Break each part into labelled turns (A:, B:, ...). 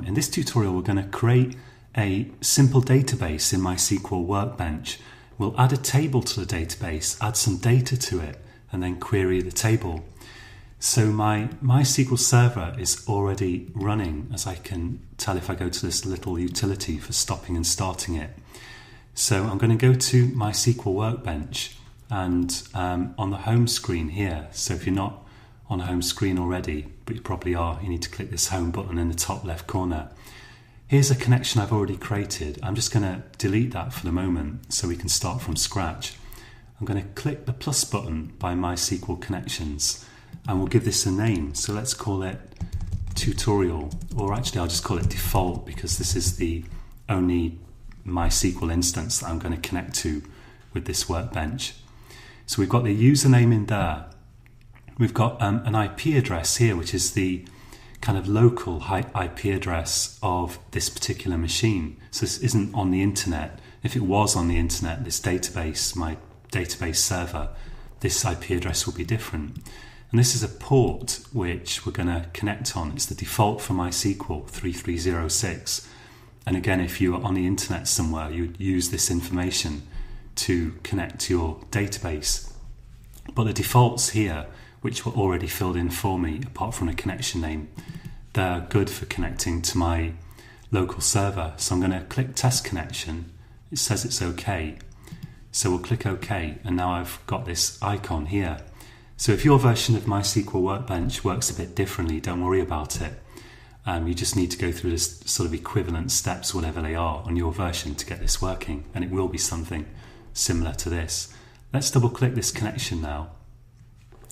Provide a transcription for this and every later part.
A: In this tutorial, we're going to create a simple database in MySQL Workbench. We'll add a table to the database, add some data to it, and then query the table. So my MySQL server is already running, as I can tell if I go to this little utility for stopping and starting it. So I'm going to go to MySQL Workbench and on the home screen here. So if you're not on the home screen already, but you probably are, you need to click this home button in the top left corner. Here's a connection I've already created. I'm just going to delete that for the moment so we can start from scratch. I'm going to click the plus button by MySQL Connections and we'll give this a name. So let's call it tutorial, or actually I'll just call it default because this is the only MySQL instance that I'm going to connect to with this workbench. So we've got the username in there. We've got an IP address here, which is the kind of local IP address of this particular machine. So this isn't on the internet. If it was on the internet, this database, my database server, this IP address will be different. And this is a port which we're going to connect on. It's the default for MySQL 3306. And again, if you are on the internet somewhere, you'd use this information to connect to your database. But the defaults here, which were already filled in for me, apart from a connection name, they're good for connecting to my local server. So I'm going to click test connection. It says it's okay. So we'll click OK, and now I've got this icon here. So if your version of MySQL Workbench works a bit differently, don't worry about it. You just need to go through this sort of equivalent steps, whatever they are, on your version to get this working, and it will be something similar to this. Let's double click this connection now.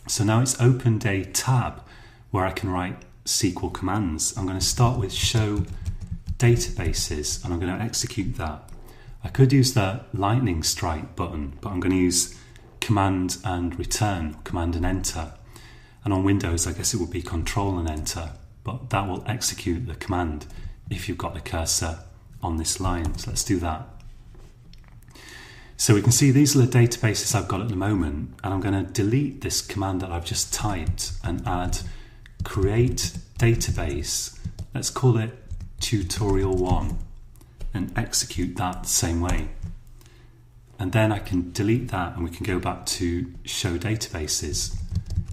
A: So now it's opened a tab where I can write SQL commands. I'm going to start with show databases and I'm going to execute that. I could use the lightning strike button, but I'm going to use command and return, command and enter. And on Windows, I guess it would be control and enter, but that will execute the command if you've got the cursor on this line. So let's do that. So we can see these are the databases I've got at the moment, and I'm going to delete this command that I've just typed and add create database. Let's call it tutorial1 and execute that the same way. And then I can delete that and we can go back to show databases.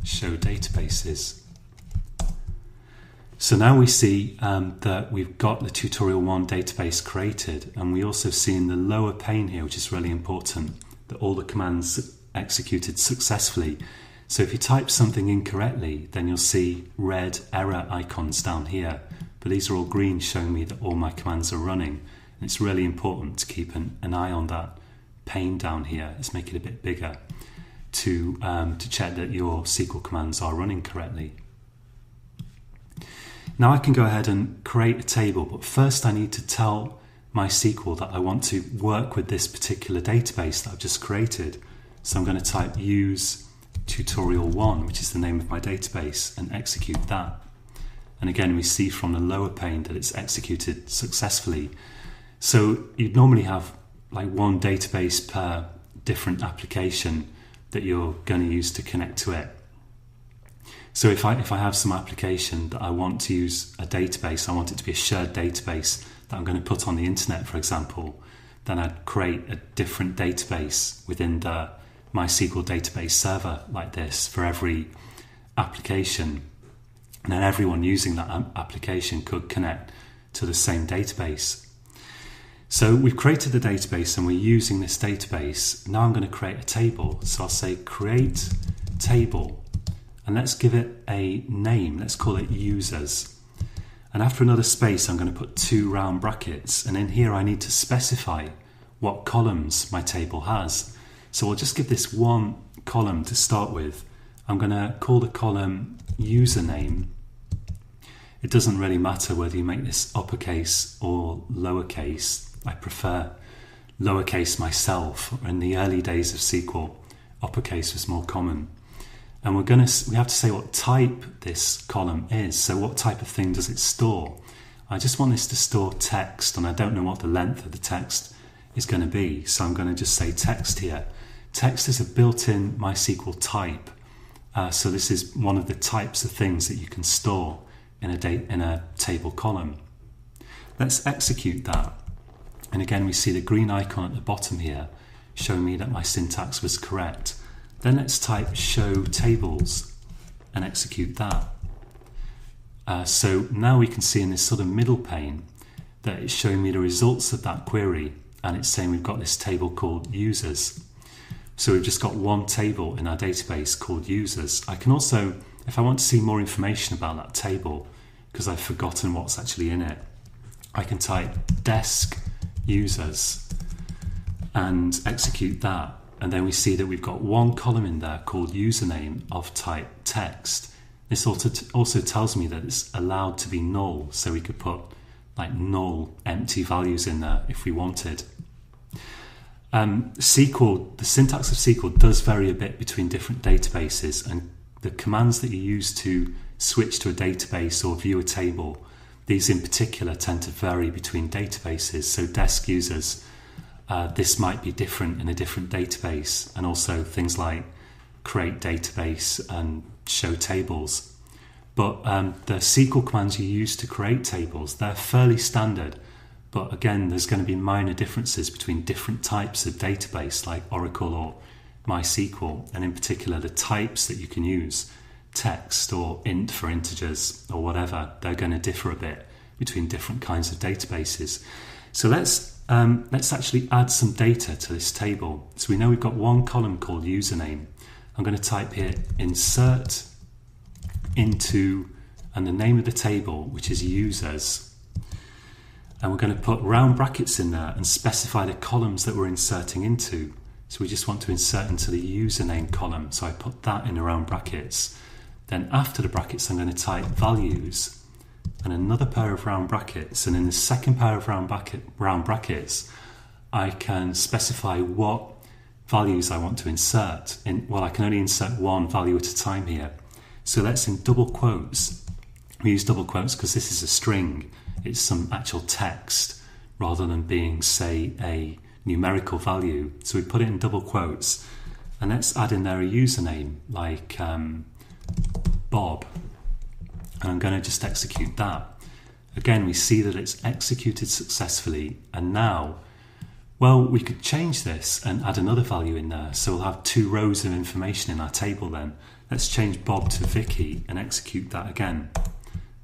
A: Show databases. So now we see that we've got the tutorial1 database created, and we also see in the lower pane here, which is really important, that all the commands executed successfully. So if you type something incorrectly, then you'll see red error icons down here, but these are all green, showing me that all my commands are running. And it's really important to keep an eye on that pane down here. Let's make it a bit bigger to check that your SQL commands are running correctly. Now I can go ahead and create a table, but first I need to tell MySQL that I want to work with this particular database that I've just created. So I'm going to type use tutorial1, which is the name of my database, and execute that. And again, we see from the lower pane that it's executed successfully. So you'd normally have like one database per different application that you're going to use to connect to it. So if I have some application that I want to use a database, I want it to be a shared database that I'm going to put on the internet, for example, then I'd create a different database within the MySQL database server like this for every application. And then everyone using that application could connect to the same database. So we've created the database and we're using this database. Now I'm going to create a table. So I'll say create table. And let's give it a name. Let's call it users. And after another space, I'm going to put 2 round brackets. And in here, I need to specify what columns my table has. So we'll just give this one column to start with. I'm going to call the column username. It doesn't really matter whether you make this uppercase or lowercase. I prefer lowercase myself. In the early days of SQL, uppercase was more common. And we have to say what type this column is. So what type of thing does it store? I just want this to store text, and I don't know what the length of the text is going to be. So I'm going to just say text here. Text is a built-in MySQL type. So this is one of the types of things that you can store in a table column. Let's execute that. And again, we see the green icon at the bottom here showing me that my syntax was correct. Then let's type show tables and execute that. So now we can see in this sort of middle pane that it's showing me the results of that query, and it's saying we've got this table called users. So we've just got one table in our database called users. I can also, if I want to see more information about that table, because I've forgotten what's actually in it, I can type desk users and execute that. And then we see that we've got one column in there called username of type text. This also tells me that it's allowed to be null, so we could put like null empty values in there if we wanted. SQL, the syntax of SQL does vary a bit between different databases, and the commands that you use to switch to a database or view a table, these in particular tend to vary between databases. So desk users, this might be different in a different database, and also things like create database and show tables. But the SQL commands you use to create tables, they're fairly standard. But again, there's going to be minor differences between different types of database like Oracle or MySQL, and in particular the types that you can use, text or int for integers or whatever, they're going to differ a bit between different kinds of databases. So let's actually add some data to this table. So we know we've got one column called username. I'm going to type here insert into, and the name of the table, which is users. And we're going to put round brackets in there and specify the columns that we're inserting into. So we just want to insert into the username column. So I put that in the round brackets. Then after the brackets, I'm going to type values and another pair of round brackets. And in the second pair of round brackets, I can specify what values I want to insert. Well, I can only insert one value at a time here. So let's in double quotes. We use double quotes because this is a string. It's some actual text rather than being, say, a numerical value. So we put it in double quotes, and let's add in there a username like Bob. And I'm going to just execute that. Again, we see that it's executed successfully, and now, well, we could change this and add another value in there. So we'll have two rows of information in our table then. Let's change Bob to Vicky and execute that again.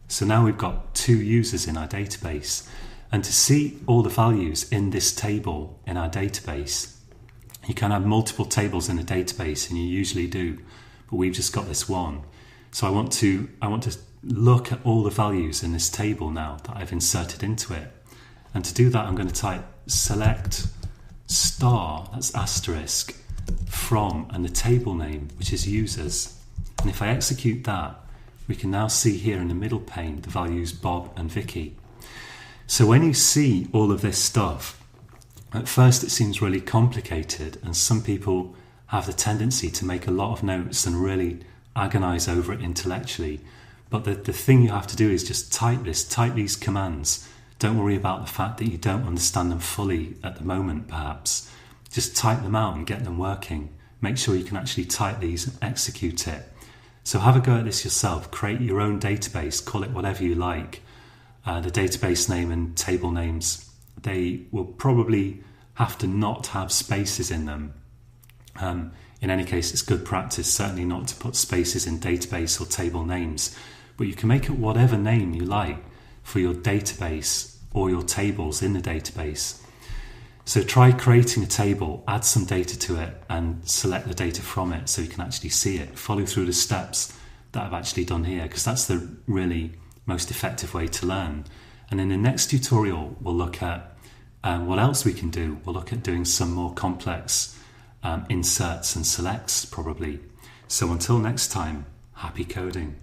A: So now we've got two users in our database. And to see all the values in this table in our database, you can have multiple tables in a database, and you usually do, but we've just got this one. So I want to look at all the values in this table now that I've inserted into it. And to do that, I'm going to type select star, that's asterisk, from, and the table name, which is users. And if I execute that, we can now see here in the middle pane the values Bob and Vicky. So when you see all of this stuff, at first it seems really complicated, and some people have the tendency to make a lot of notes and really agonize over it intellectually. But the thing you have to do is just type these commands. Don't worry about the fact that you don't understand them fully at the moment, perhaps. Just type them out and get them working. Make sure you can actually type these and execute it. So have a go at this yourself. Create your own database, call it whatever you like. The database name and table names, they will probably have to not have spaces in them. In any case, it's good practice certainly not to put spaces in database or table names, but you can make it whatever name you like for your database or your tables in the database. So try creating a table, add some data to it, and select the data from it so you can actually see it. Follow through the steps that I've actually done here, because that's the really most effective way to learn. And in the next tutorial, we'll look at what else we can do. We'll look at doing some more complex inserts and selects probably. So until next time, happy coding.